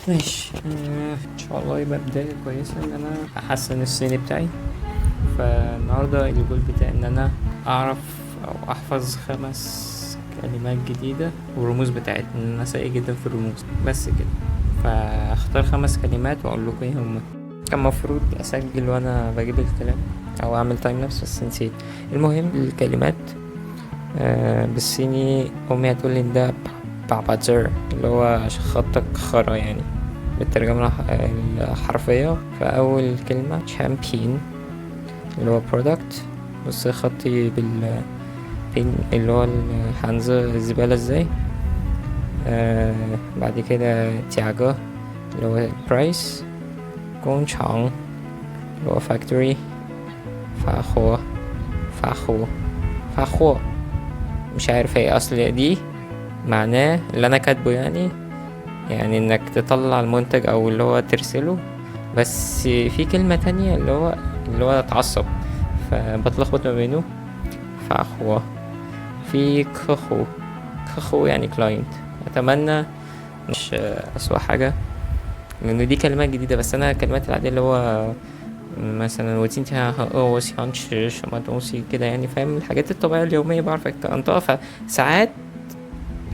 ماشي. ان شاء الله يبقى بداية كويسة ان انا احسن الصيني بتاعي. فالنهاردة الجول بتاعي ان انا اعرف او احفظ 5 كلمات جديدة والرموز بتاعتها، ان انا سيء جدا في الرموز بس كده. فاختار 5 كلمات واقول لكم ايه هما. كان مفروض اسجل وانا بجيب الكلام او اعمل تايم لابس بس نسيت. المهم الكلمات بالصيني امي هتقولي ان ده باباتر اللي هو عشان خطك خرا يعني بالترجمة الحرفية. فأول كلمة champion اللي هو product. بص خطي بين اللي هو الحنزة الزبالة ازاي. بعد كده تياجو اللي هو price. كونشانغ اللي هو factory. فاخو مش عارف هي اصل دي معناه اللي انا كاتبه يعني انك تطلع المنتج او اللي هو ترسله. بس في كلمة تانية اللي هو اتعصب فبتلخبط ما بينه. فاخو في كخو يعني كلاينت. اتمنى مش اسوأ حاجة لان دي كلمات جديدة، بس انا الكلمات العادية اللي هو مثلا وتنتي كده يعني فاهم الحاجات الطبيعية اليومية بعرف انطقها. فساعات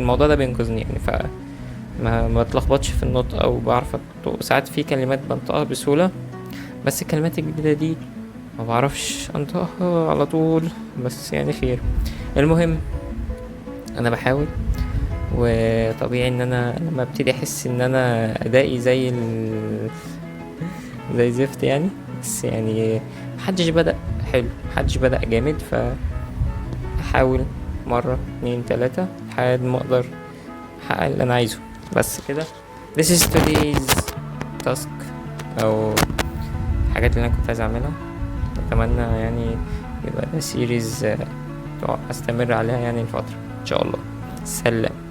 الموضوع ده بينقذني يعني ما اتلخبطش في النطق او بعرف انطق. ساعات في كلمات بنطقها بسهولة بس الكلمات الجديدة دي ما بعرفش انطقها على طول، بس يعني خير. المهم انا بحاول، وطبيعي ان انا لما ابتدي احس ان انا ادائي زي زفت يعني، بس يعني محدش بدأ حلو، محدش بدأ جامد. فاحاول مرة 2 3 لحد ما اقدر احقق اللي انا عايزه بس كده. This is today's task او الحاجات اللي انا كنت عايز اعملها. اتمنى يعني يبقى ده سيريز استمر عليها يعني الفترة ان شاء الله. سلام.